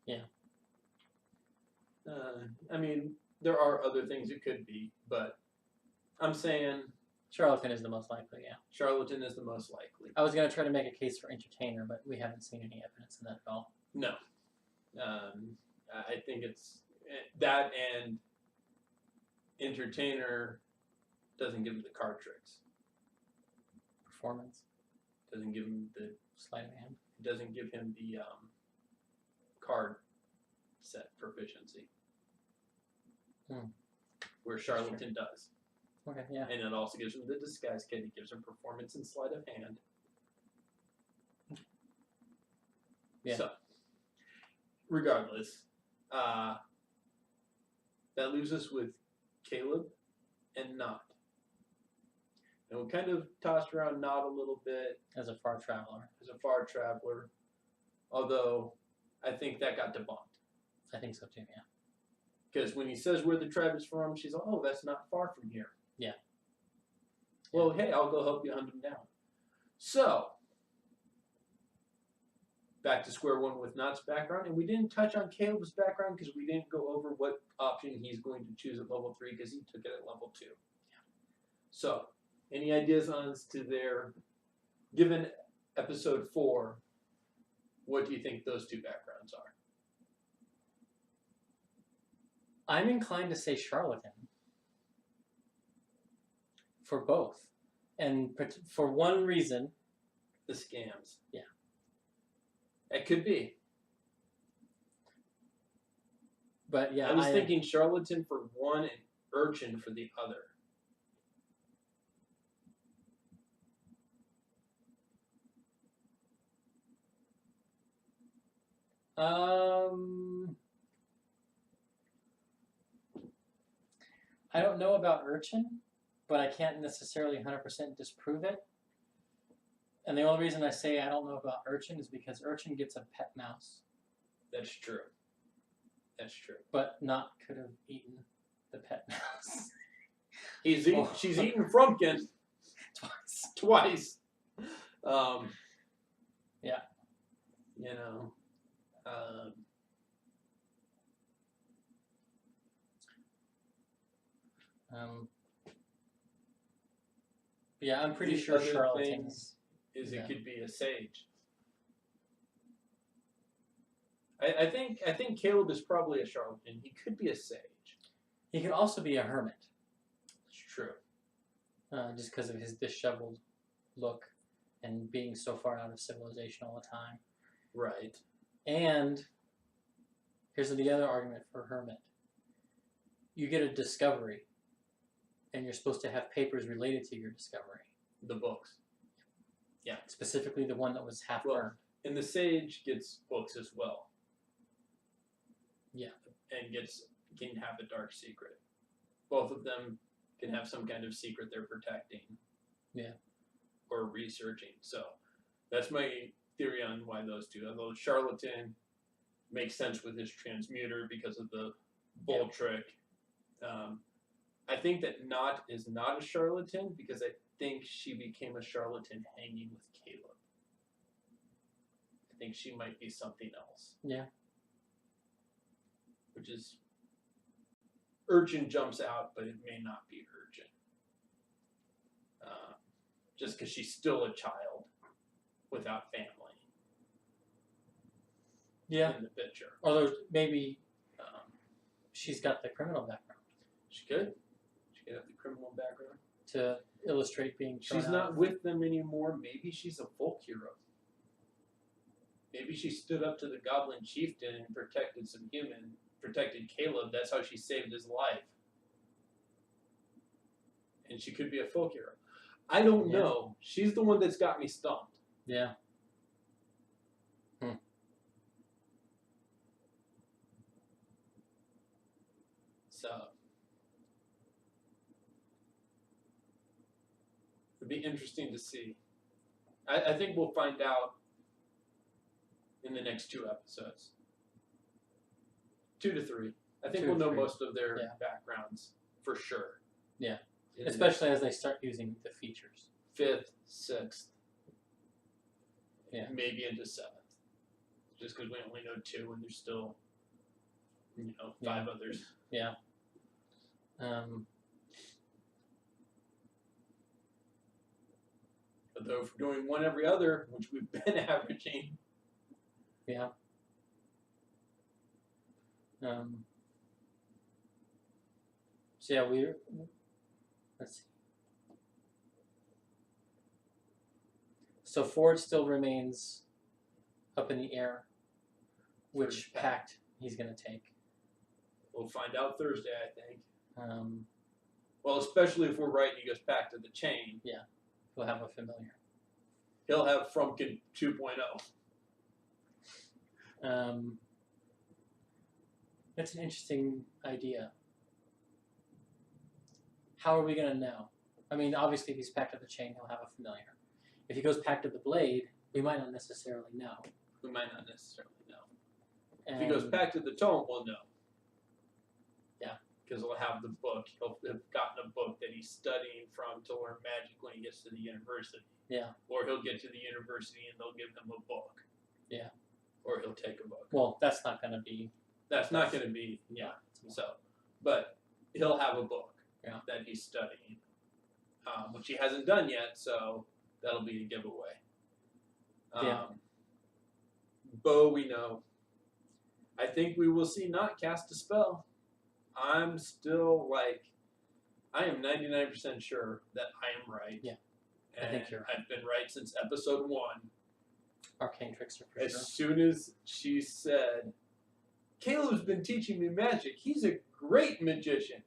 Speaker 2: Yeah.
Speaker 1: I mean, there are other things it could be, but I'm saying
Speaker 2: Charlatan is the most likely, yeah.
Speaker 1: charlatan is the most likely.
Speaker 2: I was going to try to make a case for entertainer, but we haven't seen any evidence of that at all.
Speaker 1: No. I think it's that, and entertainer doesn't give him the card tricks.
Speaker 2: Performance.
Speaker 1: Doesn't give him the
Speaker 2: Sleight of hand.
Speaker 1: doesn't give him the card set proficiency. Where charlatan does.
Speaker 2: Okay, yeah.
Speaker 1: And it also gives him the disguise kit. It gives him performance and sleight of hand.
Speaker 2: Yeah.
Speaker 1: So, regardless, that leaves us with Caleb and Knot. And we kind of tossed around Knot a little bit
Speaker 2: As a far traveler.
Speaker 1: as a far traveler, although I think that got debunked.
Speaker 2: I think so too, yeah.
Speaker 1: Because when he says where the tribe is from, she's like, oh, that's not far from here.
Speaker 2: Yeah.
Speaker 1: Well, hey, I'll go help you hunt him down. So, back to square one with Knott's background. And we didn't touch on Caleb's background because we didn't go over what option he's going to choose at level 3 because he took it at level 2.
Speaker 2: Yeah.
Speaker 1: So, any ideas on as to their, given episode 4, what do you think those two backgrounds are?
Speaker 2: I'm inclined to say charlatan. For both. And for one reason.
Speaker 1: The scams.
Speaker 2: Yeah.
Speaker 1: It could be.
Speaker 2: But yeah,
Speaker 1: I was thinking charlatan for one and urchin for the other.
Speaker 2: I don't know about urchin, but I can't necessarily 100% disprove it. And the only reason I say I don't know about urchin is because urchin gets a pet mouse.
Speaker 1: That's true. That's true.
Speaker 2: But Knot could have eaten the pet mouse.
Speaker 1: She's eaten Frumpkin twice.
Speaker 2: Yeah.
Speaker 1: You know.
Speaker 2: Yeah, I'm pretty
Speaker 1: the
Speaker 2: sure
Speaker 1: other
Speaker 2: charlatans.
Speaker 1: thing is
Speaker 2: yeah.
Speaker 1: it could be a sage. I think Caleb is probably a charlatan. He could be a sage.
Speaker 2: He could also be a hermit.
Speaker 1: It's true.
Speaker 2: Just because of his disheveled look and being so far out of civilization all the time.
Speaker 1: Right.
Speaker 2: And here's the other argument for hermit. You get a discovery, and you're supposed to have papers related to your discovery.
Speaker 1: The books. Yeah.
Speaker 2: Specifically the one that was half burned.
Speaker 1: And the sage gets books as well.
Speaker 2: Yeah.
Speaker 1: And can have a dark secret. Both of them can have some kind of secret they're protecting.
Speaker 2: Yeah.
Speaker 1: Or researching. So that's my theory on why those two. Although charlatan makes sense with his transmuter because of the bull trick. I think that Knot is not a charlatan because I think she became a charlatan hanging with Caleb. I think she might be something else.
Speaker 2: Yeah.
Speaker 1: Which is, urchin jumps out, but it may not be urchin. Just because she's still a child without family.
Speaker 2: Yeah.
Speaker 1: In the picture.
Speaker 2: Although maybe she's got the criminal background.
Speaker 1: She could. She could have the criminal background.
Speaker 2: To illustrate being
Speaker 1: She's not with them anymore. Maybe she's a folk hero. Maybe she stood up to the goblin chieftain and protected Caleb. That's how she saved his life. And she could be a folk hero. I don't know. She's the one that's got me stumped.
Speaker 2: Yeah.
Speaker 1: So it'd be interesting to see. I think we'll find out in the next 2 episodes. 2 to 3. I think
Speaker 2: 2
Speaker 1: we'll
Speaker 2: to
Speaker 1: know
Speaker 2: 3.
Speaker 1: most of their
Speaker 2: Yeah.
Speaker 1: backgrounds for sure.
Speaker 2: Yeah.
Speaker 1: In the
Speaker 2: Especially as they start using the features.
Speaker 1: 5th, 6th,
Speaker 2: Yeah.
Speaker 1: maybe into 7th. Just because we only know 2 and there's still, 5 others.
Speaker 2: Yeah.
Speaker 1: Although if we're doing 1 every other, which we've been averaging.
Speaker 2: Yeah. So yeah, let's see. So Ford still remains up in the air, which pact he's going to take.
Speaker 1: We'll find out Thursday, I think. Well, especially if we're right and he goes back to the chain.
Speaker 2: Yeah, he'll have a familiar.
Speaker 1: He'll have Frumpkin 2.0.
Speaker 2: That's an interesting idea. How are we going to know? I mean, obviously, if he's packed to the chain, he'll have a familiar. If he goes packed to the blade, we might not necessarily know.
Speaker 1: We might not necessarily know.
Speaker 2: And
Speaker 1: if he goes back to the tome, we'll know.
Speaker 2: Yeah.
Speaker 1: Because he'll have the book. He'll have gotten a book that he's studying from to learn magic when he gets to the university.
Speaker 2: Yeah.
Speaker 1: Or he'll get to the university and they'll give him a book.
Speaker 2: Yeah.
Speaker 1: Or he'll take a book.
Speaker 2: Well, that's not going to be...
Speaker 1: That's not going to be, yeah. So, but he'll have a book that he's studying, which he hasn't done yet, so that'll be a giveaway. Bo, we know. I think we will see not cast a spell. I'm still I am 99% sure that I am right.
Speaker 2: Yeah,
Speaker 1: and
Speaker 2: I think you're right.
Speaker 1: I've been right since episode 1.
Speaker 2: Arcane Trickster for
Speaker 1: As
Speaker 2: sure.
Speaker 1: soon as she said, Caleb's been teaching me magic. He's a great magician.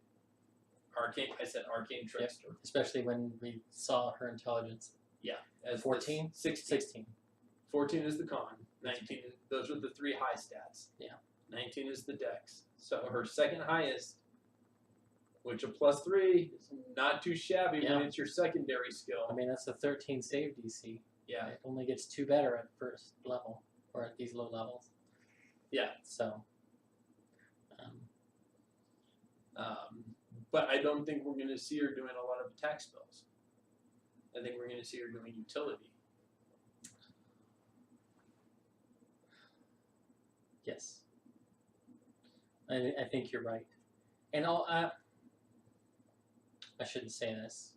Speaker 1: I said Arcane Trickster.
Speaker 2: Yep. Especially when we saw her intelligence.
Speaker 1: Yeah. As
Speaker 2: 14?
Speaker 1: 16. 14 is the con. 19, those are the 3 high stats.
Speaker 2: Yeah.
Speaker 1: 19 is the dex. So her second highest, which a +3 is not too shabby when it's your secondary skill.
Speaker 2: I mean, that's a 13 save DC.
Speaker 1: Yeah.
Speaker 2: It only gets 2 better at first level, or at these low levels.
Speaker 1: Yeah.
Speaker 2: So.
Speaker 1: But I don't think we're going to see her doing a lot of attack spells. I think we're going to see her doing utility.
Speaker 2: Yes. I think you're right. And I shouldn't say this.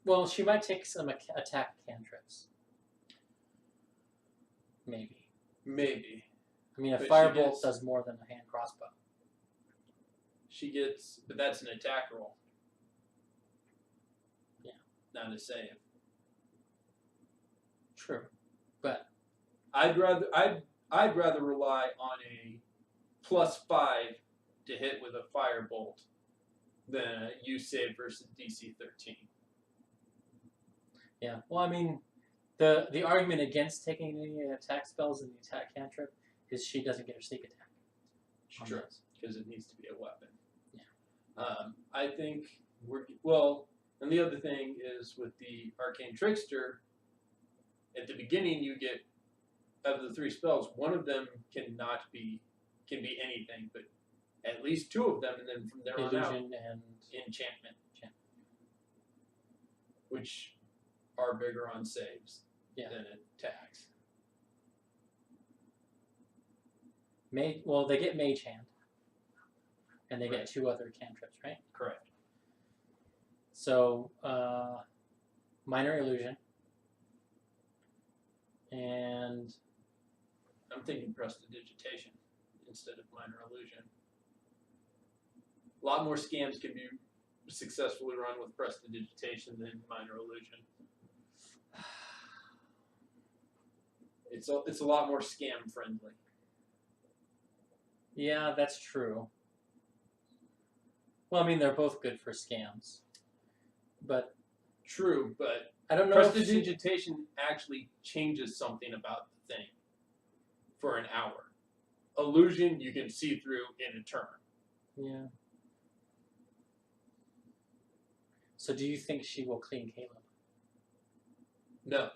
Speaker 2: Well, she might take some attack cantrips. Maybe.
Speaker 1: Maybe.
Speaker 2: I mean, a firebolt does more than a hand crossbow.
Speaker 1: She gets, but that's an attack roll.
Speaker 2: Yeah.
Speaker 1: Not a save.
Speaker 2: True, but
Speaker 1: I'd rather rely on a +5 to hit with a firebolt than a U save versus DC 13.
Speaker 2: Yeah. Well, I mean, the argument against taking any attack spells in the attack cantrip is she doesn't get her sneak attack.
Speaker 1: True, because it needs to be a weapon.
Speaker 2: Yeah.
Speaker 1: I think and the other thing is with the Arcane Trickster, at the beginning you get, of the 3 spells, one of them can be anything, but at least 2 of them, and then from there on out,
Speaker 2: and
Speaker 1: enchantment, which are bigger on saves than attacks.
Speaker 2: Well, they get Mage Hand, and they get 2 other cantrips, right?
Speaker 1: Correct.
Speaker 2: So, Minor Illusion, and
Speaker 1: I'm thinking Prestidigitation instead of Minor Illusion. A lot more scams can be successfully run with Prestidigitation than Minor Illusion. It's a lot more scam friendly.
Speaker 2: Yeah, that's true. Well, I mean, they're both good for scams, but
Speaker 1: true. But
Speaker 2: I don't know.
Speaker 1: Prestidigitation actually changes something about the thing for an hour. illusion you can see through in a turn.
Speaker 2: Yeah. So do you think she will clean Caleb?
Speaker 1: No.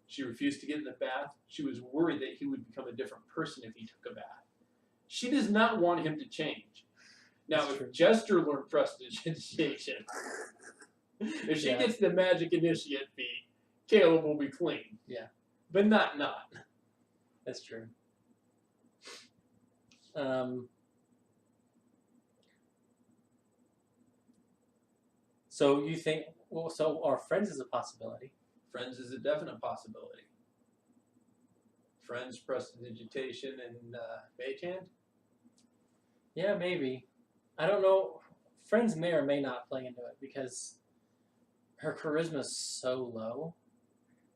Speaker 1: She refused to get in the bath. She was worried that he would become a different person if he took a bath. She does not want him to change. Now, if Jester learned prestidigitation, if she gets the magic initiate feat, Caleb will be clean.
Speaker 2: Yeah.
Speaker 1: But not.
Speaker 2: That's true. So you think, well, so our Friends is a possibility.
Speaker 1: Friends is a definite possibility. Friends, prestidigitation, and Mage Hand?
Speaker 2: Yeah, maybe. I don't know. Friends may or may not play into it because her charisma is so low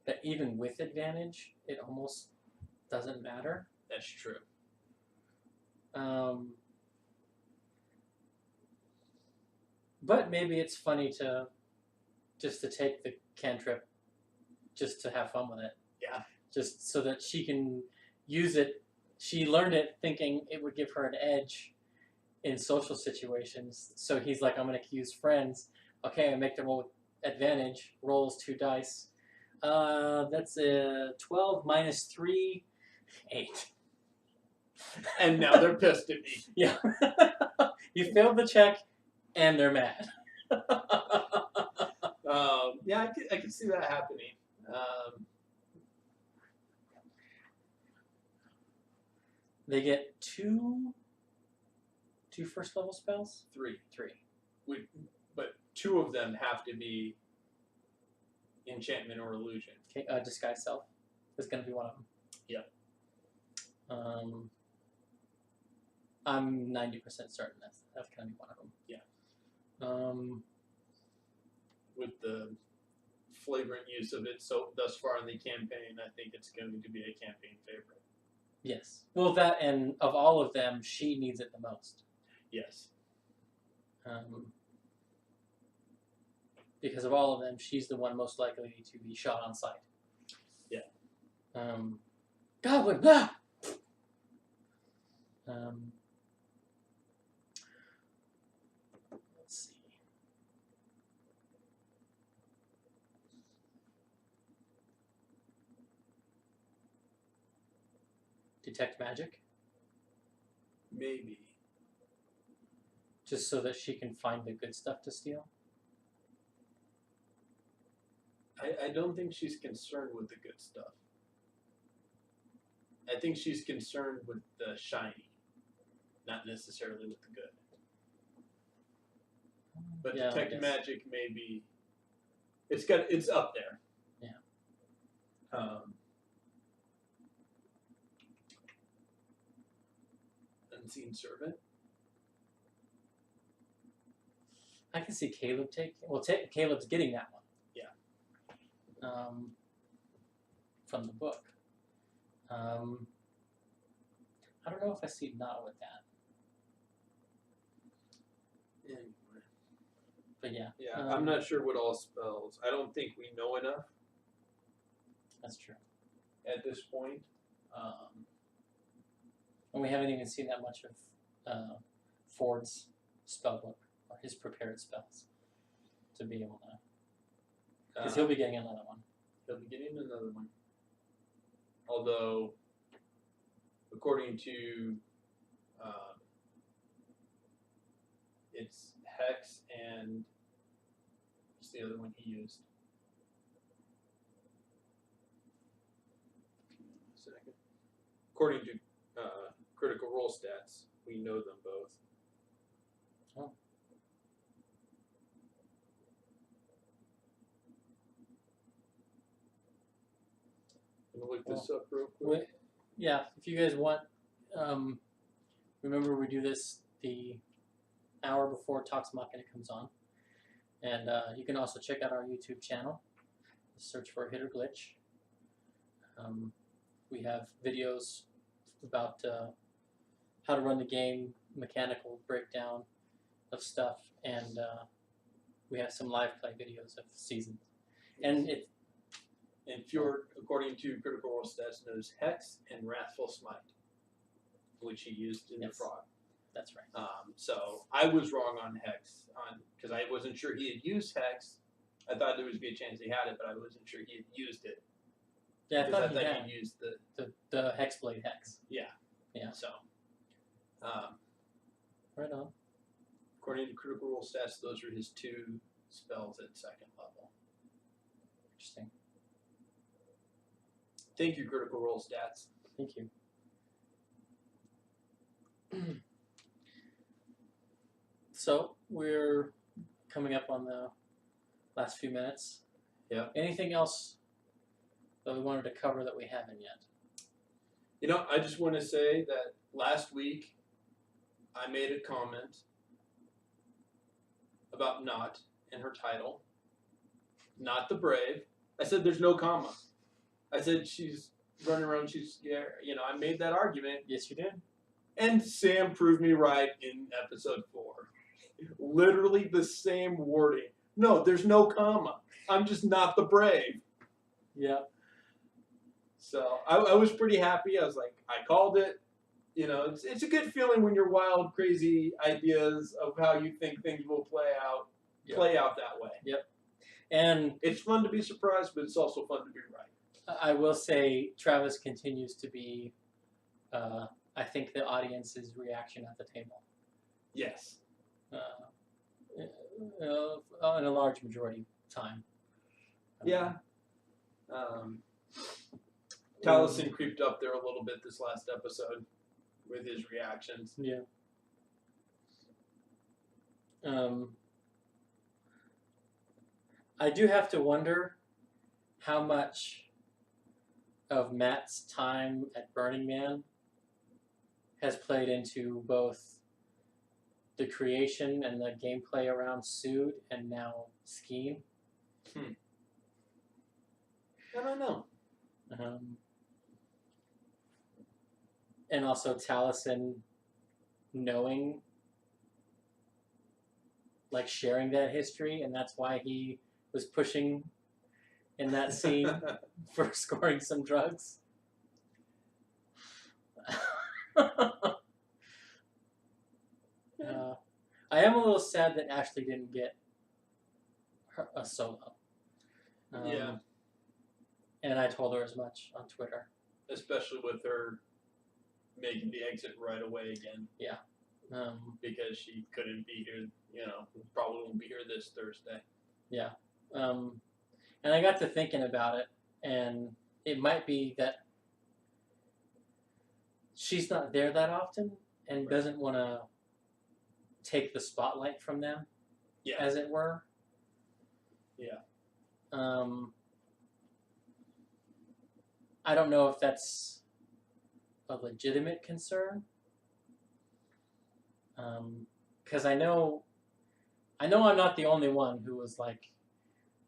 Speaker 2: that even with advantage, it almost doesn't matter.
Speaker 1: That's true.
Speaker 2: But maybe it's funny to just to take the cantrip just to have fun with it.
Speaker 1: Yeah.
Speaker 2: Just so that she can use it. She learned it thinking it would give her an edge in social situations. So he's like, I'm going to use Friends. Okay, I make the roll with advantage. Rolls 2 dice. That's a 12 minus 3, 8.
Speaker 1: And now they're pissed at me.
Speaker 2: Yeah. You failed the check, and they're mad.
Speaker 1: Yeah, I can see that happening.
Speaker 2: They get two first level spells?
Speaker 1: 3.
Speaker 2: 3.
Speaker 1: But 2 of them have to be enchantment or illusion.
Speaker 2: Okay, disguise self is going to be one of them.
Speaker 1: Yep.
Speaker 2: I'm 90% certain that's going to be one of them.
Speaker 1: Yeah. With the flagrant use of it so thus far in the campaign, I think it's going to be a campaign favorite.
Speaker 2: Yes. Well, that, and of all of them, she needs it the most.
Speaker 1: Yes.
Speaker 2: Because of all of them, she's the one most likely to be shot on sight.
Speaker 1: Yeah.
Speaker 2: Goblin! Ah! Let's see. Detect magic?
Speaker 1: Maybe.
Speaker 2: Just so that she can find the good stuff to steal?
Speaker 1: I don't think she's concerned with the good stuff. I think she's concerned with the shiny, not necessarily with the good. But
Speaker 2: yeah,
Speaker 1: detect magic maybe it's up there.
Speaker 2: Yeah.
Speaker 1: Unseen servant.
Speaker 2: I can see Caleb Caleb's getting that one.
Speaker 1: Yeah.
Speaker 2: From the book. I don't know if I see not with that.
Speaker 1: Anyway.
Speaker 2: But yeah.
Speaker 1: Yeah, I'm not sure what all spells. I don't think we know enough.
Speaker 2: That's true.
Speaker 1: At this point.
Speaker 2: And we haven't even seen that much of Ford's spell book or his prepared spells to be able to. Because he'll be getting another one.
Speaker 1: He'll be getting another one. Although, according to it's Hex and what's the other one he used? Second. According to Critical Role stats, we know them both.
Speaker 2: Oh.
Speaker 1: I'm gonna look this up real quick.
Speaker 2: Yeah, if you guys want, remember we do this the hour before Talks Machnia comes on. And you can also check out our YouTube channel. Search for Hit or Glitch. We have videos about how to run the game, mechanical breakdown of stuff, and we have some live play videos of seasons. And
Speaker 1: And Fjord, according to Critical Role stats, knows Hex and Wrathful Smite, which he used in the Frog.
Speaker 2: That's right.
Speaker 1: So I was wrong on Hex, because I wasn't sure he had used Hex. I thought there would be a chance he had it, but I wasn't sure he had used it.
Speaker 2: Yeah, I thought
Speaker 1: he used
Speaker 2: the Hexblade Hex.
Speaker 1: Yeah.
Speaker 2: Yeah.
Speaker 1: So,
Speaker 2: right on.
Speaker 1: According to Critical Role stats, those are his 2 spells at 2nd level.
Speaker 2: Interesting.
Speaker 1: Thank you, Critical Role stats.
Speaker 2: Thank you. So we're coming up on the last few minutes.
Speaker 1: Yeah.
Speaker 2: Anything else that we wanted to cover that we haven't yet?
Speaker 1: You know, I just want to say that last week I made a comment about Not in her title. Not the Brave. I said there's no comma. I said she's running around, she's scared. You know, I made that argument.
Speaker 2: Yes, you did.
Speaker 1: And Sam proved me right in episode 4. Literally the same wording. No, there's no comma. I'm just not the Brave.
Speaker 2: Yeah.
Speaker 1: So I was pretty happy. I was like, I called it. You know, it's a good feeling when your wild, crazy ideas of how you think things will play out that way.
Speaker 2: Yep. And
Speaker 1: it's fun to be surprised, but it's also fun to be right.
Speaker 2: I will say Travis continues to be, I think, the audience's reaction at the table.
Speaker 1: Yes.
Speaker 2: In a large majority of time.
Speaker 1: Yeah. Taliesin creeped up there a little bit this last episode with his reactions.
Speaker 2: Yeah. I do have to wonder how much of Matt's time at Burning Man has played into both the creation and the gameplay around Sood and now Skeen.
Speaker 1: I don't know.
Speaker 2: And also Taliesin knowing, like sharing that history, and that's why he was pushing in that scene for scoring some drugs. I am a little sad that Ashley didn't get a solo.
Speaker 1: Yeah.
Speaker 2: And I told her as much on Twitter.
Speaker 1: Especially with her making the exit right away again.
Speaker 2: Yeah.
Speaker 1: Because she couldn't be here, you know, probably won't be here this Thursday.
Speaker 2: Yeah. And I got to thinking about it, and it might be that she's not there that often and doesn't want to take the spotlight from them, as it were.
Speaker 1: Yeah.
Speaker 2: I don't know if that's a legitimate concern. Because I know I'm not the only one who was like,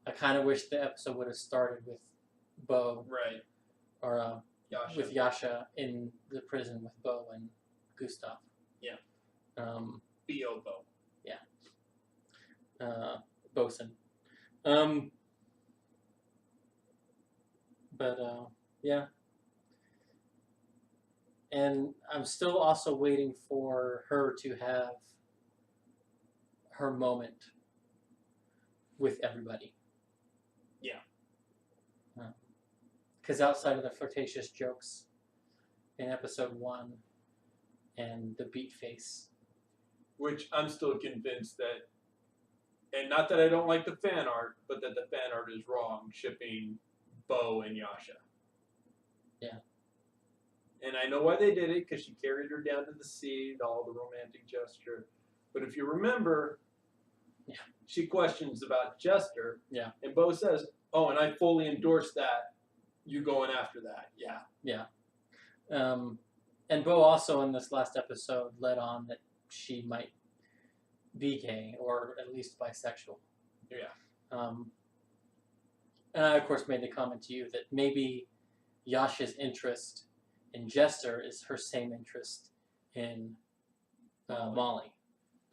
Speaker 2: I kind of wish the episode would have started with Bo.
Speaker 1: Right.
Speaker 2: Or
Speaker 1: Yasha.
Speaker 2: with Yasha in the prison with Bo and Gustav.
Speaker 1: Yeah. B.O. Bo.
Speaker 2: Yeah. Bosun. But yeah. And I'm still also waiting for her to have her moment with everybody.
Speaker 1: Yeah.
Speaker 2: Because outside of the flirtatious jokes in episode 1 and the beat face.
Speaker 1: Which I'm still convinced that, and not that I don't like the fan art, but that the fan art is wrong, shipping Bo and Yasha.
Speaker 2: Yeah.
Speaker 1: And I know why they did it, because she carried her down to the sea, all the romantic gesture. But if you remember, she questions about Jester.
Speaker 2: Yeah.
Speaker 1: And Bo says, oh, and I fully endorse that. You going after that. Yeah.
Speaker 2: Yeah. And Bo also in this last episode led on that she might be gay, or at least bisexual.
Speaker 1: Yeah.
Speaker 2: And I, of course, made the comment to you that maybe Yasha's interest in Jester is her same interest in Molly.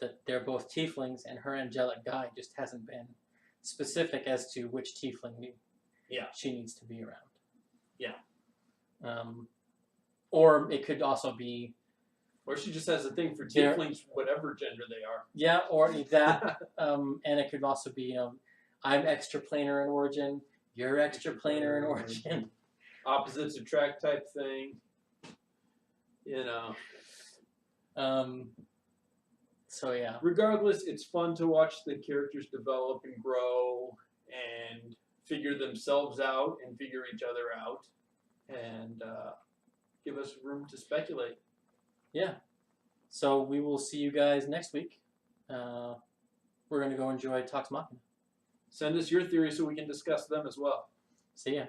Speaker 2: That they're both tieflings, and her angelic guide just hasn't been specific as to which tiefling she needs to be around.
Speaker 1: Yeah.
Speaker 2: Or it could also be.
Speaker 1: Or she just has a thing for tieflings, whatever gender they are.
Speaker 2: Yeah, or that. And it could also be, I'm extraplanar in origin, you're extraplanar in origin.
Speaker 1: Opposites attract type thing. You know.
Speaker 2: So yeah.
Speaker 1: Regardless, it's fun to watch the characters develop and grow and figure themselves out and figure each other out and give us room to speculate.
Speaker 2: Yeah. So we will see you guys next week. We're going to go enjoy Talks Machnia.
Speaker 1: Send us your theories so we can discuss them as well.
Speaker 2: See ya.